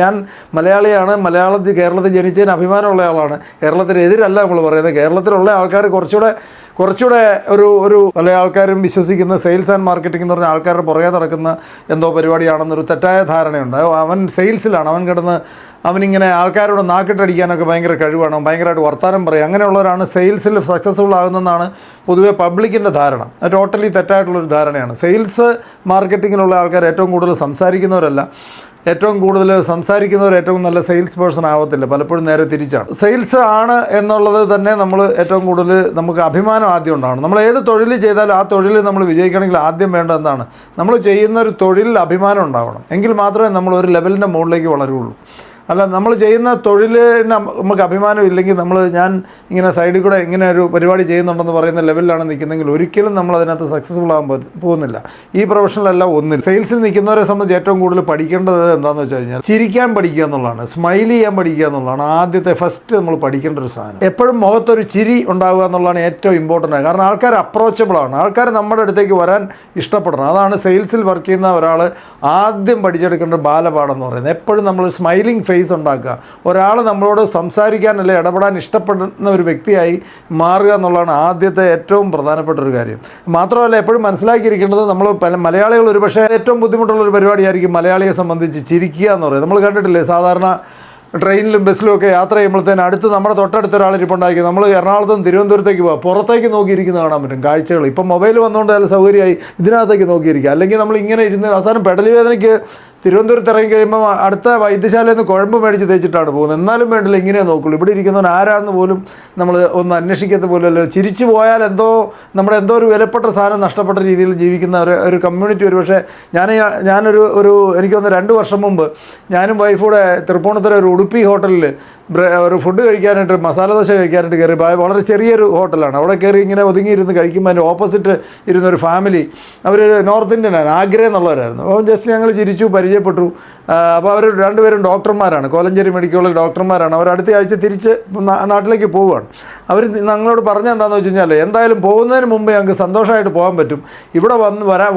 ഞാൻ മലയാളിയാണ്, കേരളത്തിൽ ജനിച്ചതിന് അഭിമാനമുള്ള ആളാണ്. കേരളത്തിനെതിരല്ല നമ്മൾ പറയുന്നത്. കേരളത്തിലുള്ള ആൾക്കാർ കുറച്ചുകൂടെ ഒരു പല ആൾക്കാരും വിശ്വസിക്കുന്ന സെയിൽസ് ആൻഡ് മാർക്കറ്റിംഗ് എന്ന് പറഞ്ഞ ആൾക്കാരുടെ പുറകെ നടക്കുന്ന എന്തോ പരിപാടിയാണെന്നൊരു തെറ്റായ ധാരണയുണ്ട്. അവൻ സെയിൽസിലാണ്, അവനിങ്ങനെ ആൾക്കാരോട് നാക്കിട്ടടിക്കാനൊക്കെ ഭയങ്കര കഴിവാണ്, ഭയങ്കരമായിട്ട് വർത്താനം പറയും. അങ്ങനെയുള്ളവരാണ് സെയിൽസിൽ സക്സസ്ഫുൾ ആകുന്നതെന്നാണ് പൊതുവെ പബ്ലിക്കിൻ്റെ ധാരണ. അത് ടോട്ടലി തെറ്റായിട്ടുള്ളൊരു ധാരണയാണ്. സെയിൽസ് മാർക്കറ്റിങ്ങിലുള്ള ആൾക്കാർ ഏറ്റവും കൂടുതൽ സംസാരിക്കുന്നവരല്ല. ഏറ്റവും കൂടുതൽ സംസാരിക്കുന്നവർ ഏറ്റവും നല്ല സെയിൽസ് പേഴ്സൺ ആവത്തില്ല, പലപ്പോഴും നേരെ തിരിച്ചാണ്. സെയിൽസ് ആണ് എന്നുള്ളത് തന്നെ നമ്മൾ ഏറ്റവും കൂടുതൽ നമുക്ക് അഭിമാനം ആദ്യം ഉണ്ടാവണം. നമ്മൾ ഏത് തൊഴിൽ ചെയ്താലും ആ തൊഴിൽ നമ്മൾ വിജയിക്കണമെങ്കിൽ ആദ്യം വേണ്ടത് എന്താണ്? നമ്മൾ ചെയ്യുന്ന ഒരു തൊഴിലിൽ അഭിമാനം ഉണ്ടാവണം. എങ്കിൽ മാത്രമേ നമ്മൾ ഒരു ലെവലിൻ്റെ മുകളിലേക്ക് വളരുകയുള്ളൂ. അല്ല, നമ്മൾ ചെയ്യുന്ന തൊഴിലിന് നമുക്ക് അഭിമാനം ഇല്ലെങ്കിൽ ഞാൻ ഇങ്ങനെ സൈഡിൽ കൂടെ ഇങ്ങനെ ഒരു പരിപാടി ചെയ്യുന്നുണ്ടെന്ന് പറയുന്ന ലെവലിലാണ് നിൽക്കുന്നതെങ്കിൽ ഒരിക്കലും നമ്മൾ അതിനകത്ത് സക്സസ്ഫുൾ ആകാൻ പോകുന്നില്ല. ഈ പ്രൊഫഷനിലെല്ലാം ഒന്നില്ല. സെയിൽസിൽ നിൽക്കുന്നവരെ സംബന്ധിച്ച് ഏറ്റവും കൂടുതൽ പഠിക്കേണ്ടത് എന്താണെന്ന് വെച്ച് കഴിഞ്ഞാൽ ചിരിക്കാൻ പഠിക്കുക എന്നുള്ളതാണ്, സ്മൈൽ ചെയ്യാൻ പഠിക്കുക എന്നുള്ളതാണ് ആദ്യത്തെ ഫസ്റ്റ് നമ്മൾ പഠിക്കേണ്ട ഒരു സാധനം. എപ്പോഴും മുഖത്തൊരു ചിരി ഉണ്ടാവുക എന്നുള്ളതാണ് ഏറ്റവും ഇമ്പോർട്ടൻ്റ്. കാരണം ആൾക്കാർ അപ്രോച്ചബിളാണ്, ആൾക്കാർ നമ്മുടെ അടുത്തേക്ക് വരാൻ ഇഷ്ടപ്പെടണം. അതാണ് സെയിൽസിൽ വർക്ക് ചെയ്യുന്ന ഒരാൾ ആദ്യം പഠിച്ചെടുക്കേണ്ട ബാലപാഠം പറയുന്നത്. എപ്പോഴും നമ്മൾ സ്മൈലിംഗ് ഫേസ് ഉണ്ടാക്കുക, ഒരാൾ നമ്മളോട് സംസാരിക്കാൻ അല്ലെങ്കിൽ ഇടപെടാൻ ഇഷ്ടപ്പെടുന്ന ഒരു വ്യക്തിയായി മാറുക എന്നുള്ളതാണ് ആദ്യത്തെ ഏറ്റവും പ്രധാനപ്പെട്ട ഒരു കാര്യം. മാത്രമല്ല, എപ്പോഴും മനസ്സിലാക്കിയിരിക്കേണ്ടത് നമ്മൾ മലയാളികൾ ഒരു പക്ഷേ ഏറ്റവും ബുദ്ധിമുട്ടുള്ളൊരു പരിപാടിയായിരിക്കും മലയാളിയെ സംബന്ധിച്ച് ചിരിക്കുക എന്ന് പറയുന്നത്. നമ്മൾ കണ്ടിട്ടില്ലേ, സാധാരണ ട്രെയിനിലും ബസ്സിലും ഒക്കെ യാത്ര ചെയ്യുമ്പോഴത്തേന് നമ്മുടെ തൊട്ടടുത്ത ഒരാളിരിപ്പുണ്ടായിരിക്കും. നമ്മൾ എറണാകുളത്ത് നിന്ന് തിരുവനന്തപുരത്തേക്ക് പോകാം, പുറത്തേക്ക് നോക്കിയിരിക്കുന്ന കാണാൻ പറ്റും കാഴ്ചകൾ. ഇപ്പം മൊബൈൽ വന്നുകൊണ്ട് നല്ല സൗകര്യമായി ഇതിനകത്തേക്ക് നോക്കിയിരിക്കുക. അല്ലെങ്കിൽ നമ്മൾ ഇങ്ങനെ ഇരുന്ന് അവസാനം പെടൽ വേദനയ്ക്ക് തിരുവനന്തപുരത്ത് ഇറങ്ങി കഴിയുമ്പോൾ അടുത്ത വൈദ്യശാലയിൽ നിന്ന് കുഴമ്പ് മേടിച്ച് തേച്ചിട്ടാണ് പോകുന്നത്. എന്നാലും വേണ്ടില്ല, ഇങ്ങനെ നോക്കുള്ളൂ. ഇവിടെ ഇരിക്കുന്നവൻ ആരാണെന്ന് പോലും നമ്മൾ ഒന്ന് അന്വേഷിക്കത്ത് പോലുമല്ലോ. ചിരിച്ചു പോയാൽ എന്തോ ഒരു വിലപ്പെട്ട സാധനം നഷ്ടപ്പെട്ട രീതിയിൽ ജീവിക്കുന്ന ഒരു കമ്മ്യൂണിറ്റി. ഒരു പക്ഷേ എനിക്കൊന്ന് 2 വർഷം മുമ്പ് ഞാനും വൈഫൂടെ തൃപ്പൂണിത്തുറ ഒരു ഉടുപ്പി ഹോട്ടലിൽ ഒരു ഫുഡ് കഴിക്കാനായിട്ട്, മസാല ദോശ കഴിക്കാനായിട്ട് കയറി. വളരെ ചെറിയൊരു ഹോട്ടലാണ്. അവിടെ കയറി ഇങ്ങനെ ഒതുങ്ങിയിരുന്ന് കഴിക്കുമ്പോൾ അതിൻ്റെ ഓപ്പോസിറ്റ് ഇരുന്നൊരു ഫാമിലി, അവർ നോർത്ത് ഇന്ത്യനാണ്, ആഗ്രഹ എന്നുള്ളവരായിരുന്നു. അപ്പോൾ ജസ്റ്റ് ഞങ്ങൾ ചിരിച്ചു, പരിചയപ്പെട്ടു. അപ്പോൾ അവർ രണ്ടുപേരും ഡോക്ടർമാരാണ്, കോലഞ്ചേരി മെഡിക്കൽ കോളേജ് ഡോക്ടർമാരാണ്. അവർ അടുത്ത ആഴ്ച തിരിച്ച് നാട്ടിലേക്ക് പോവുകയാണ്. അവർ ഞങ്ങളോട് പറഞ്ഞത് എന്താണെന്ന് വെച്ച് കഴിഞ്ഞാൽ, എന്തായാലും പോകുന്നതിന് മുമ്പ് ഞങ്ങൾക്ക് സന്തോഷമായിട്ട് പോകാൻ പറ്റും. ഇവിടെ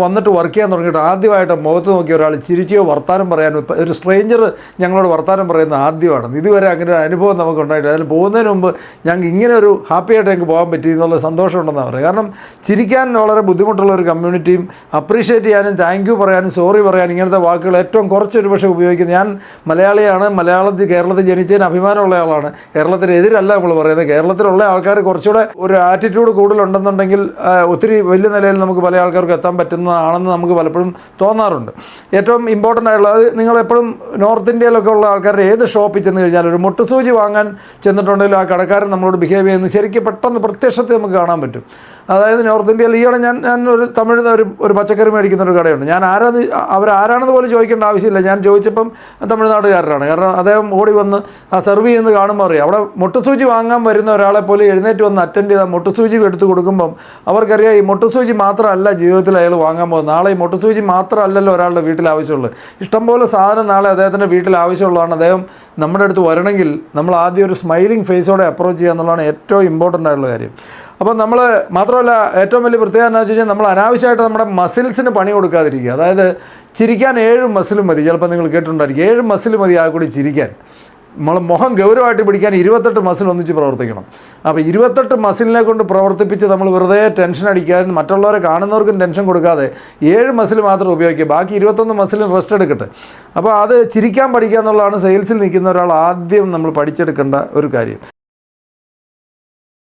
വന്നിട്ട് വർക്ക് ചെയ്യാൻ തുടങ്ങിയിട്ട് ആദ്യമായിട്ട് മുഖത്ത് നോക്കിയ ഒരാൾ ചിരിച്ചോ വർത്താനം പറയാനും, ഒരു സ്ട്രേഞ്ചർ ഞങ്ങളോട് വർത്താനം പറയുന്നത് ആദ്യമാണ്. ഇതുവരെ അങ്ങനെ ഒരു അനുഭവം നമുക്കുണ്ടായിട്ട്, അതിൽ പോകുന്നതിന് മുമ്പ് ഞങ്ങൾക്ക് ഇങ്ങനെ ഒരു ഹാപ്പി ആയിട്ട് ഞങ്ങൾക്ക് പോകാൻ പറ്റി എന്നുള്ള സന്തോഷമുണ്ടെന്നാണ് പറയുക. കാരണം ചിരിക്കാൻ വളരെ ബുദ്ധിമുട്ടുള്ള ഒരു കമ്മ്യൂണിറ്റിയും അപ്രീഷിയേറ്റ് ചെയ്യാനും താങ്ക് യു പറയാനും സോറി പറയാനും ഇങ്ങനത്തെ വാക്കുകൾ ഏറ്റവും കുറച്ചൊരു പക്ഷേ ഉപയോഗിക്കുന്നത്. ഞാൻ മലയാളിയാണ്, കേരളത്തിൽ ജനിച്ചതിന് അഭിമാനമുള്ള ആളാണ്. കേരളത്തിനെതിരല്ല നമ്മൾ പറയുന്നത്. കേരളത്തിലുള്ള ആൾക്കാർ കുറച്ചുകൂടെ ഒരു ആറ്റിറ്റ്യൂഡ് കൂടുതലുണ്ടെന്നുണ്ടെങ്കിൽ ഒത്തിരി വലിയ നിലയിൽ നമുക്ക് പല ആൾക്കാർക്ക് എത്താൻ പറ്റുന്നതാണെന്ന് നമുക്ക് പലപ്പോഴും തോന്നാറുണ്ട്. ഏറ്റവും ഇമ്പോർട്ടൻ്റ് ആയിട്ടുള്ളത്, നിങ്ങളെപ്പോഴും നോർത്ത് ഇന്ത്യയിലൊക്കെ ഉള്ള ആൾക്കാരുടെ ഏത് ഷോപ്പിൽ ചെന്ന് കഴിഞ്ഞാൽ ഒരു മുട്ടുസൂചി വാങ്ങാൻ ചെന്നിട്ടുണ്ടെങ്കിൽ ആ കടക്കാരൻ നമ്മളോട് ബിഹേവ് ചെയ്യുന്നത് ശരിക്കും പെട്ടെന്ന് പ്രത്യക്ഷത്തിൽ നമുക്ക് കാണാൻ പറ്റും. അതായത് നോർത്ത് ഇന്ത്യയിൽ ഈയിടെ ഞാൻ ഒരു തമിഴിൽ ഒരു പച്ചക്കറി മേടിക്കുന്ന ഒരു കടയുണ്ട്. ഞാൻ അവരാരാണെന്ന് പോലും ചോദിക്കേണ്ട ആവശ്യമില്ല. ഞാൻ ചോദിച്ചപ്പം തമിഴ്നാട്ടുകാരനാണ്. കാരണം അദ്ദേഹം ഓടി വന്ന് ആ സെർവ് ചെയ്യുന്നത് കാണുമ്പോൾ അറിയാം. അവിടെ മുട്ടുസൂചി വാങ്ങാൻ വരുന്ന ഒരാളെ പോലെ എഴുന്നേറ്റ് വന്ന് അറ്റൻഡ് ചെയ്താൽ മുട്ടുസൂചി എടുത്ത് കൊടുക്കുമ്പം അവർക്കറിയാം ഈ മുട്ടുസൂചി മാത്രമല്ല ജീവിതത്തിൽ അയാൾ വാങ്ങാൻ പോകുന്നത്. നാളെ ഈ മുട്ടുസൂചി മാത്രമല്ലല്ലോ ഒരാളുടെ വീട്ടിൽ ആവശ്യമുള്ളത്. ഇഷ്ടംപോലെ സാധനം നാളെ അദ്ദേഹത്തിൻ്റെ വീട്ടിൽ ആവശ്യമുള്ളതാണ്. അദ്ദേഹം നമ്മുടെ അടുത്ത് വരണമെങ്കിൽ നമ്മൾ ആദ്യം ഒരു സ്മൈലിംഗ് ഫേസോടെ അപ്രോച്ച് ചെയ്യുക എന്നുള്ളതാണ് ഏറ്റവും ഇമ്പോർട്ടൻ്റ് ആയിട്ടുള്ള കാര്യം. അപ്പം നമ്മൾ മാത്രമല്ല, ഏറ്റവും വലിയ പ്രത്യേകത എന്താണെന്ന് വെച്ച് കഴിഞ്ഞാൽ, നമ്മൾ അനാവശ്യമായിട്ട് നമ്മുടെ മസിൽസിന് പണി കൊടുക്കാതിരിക്കുക. അതായത് ചിരിക്കാൻ 7 മസിലും മതി. ചിലപ്പോൾ നിങ്ങൾ കേട്ടിട്ടുണ്ടായിരിക്കും, 7 മസിൽ മതി ആ കൂടി ചിരിക്കാൻ. നമ്മൾ മുഖം ഗൗരവമായിട്ട് പിടിക്കാൻ 28 മസിൽ ഒന്നിച്ച് പ്രവർത്തിക്കണം. അപ്പോൾ 28 മസിലിനെ കൊണ്ട് പ്രവർത്തിപ്പിച്ച് നമ്മൾ വെറുതെ ടെൻഷൻ അടിക്കാതെ മറ്റുള്ളവരെ കാണുന്നവർക്കും ടെൻഷൻ കൊടുക്കാതെ 7 മസിൽ മാത്രം ഉപയോഗിക്കുക. ബാക്കി 21 മസിലും റെസ്റ്റ് എടുക്കട്ടെ. അപ്പോൾ അത് ചിരിക്കാൻ പഠിക്കുക എന്നുള്ളതാണ് സെയിൽസിൽ നിൽക്കുന്ന ഒരാൾ ആദ്യം നമ്മൾ പഠിച്ചെടുക്കേണ്ട ഒരു കാര്യം.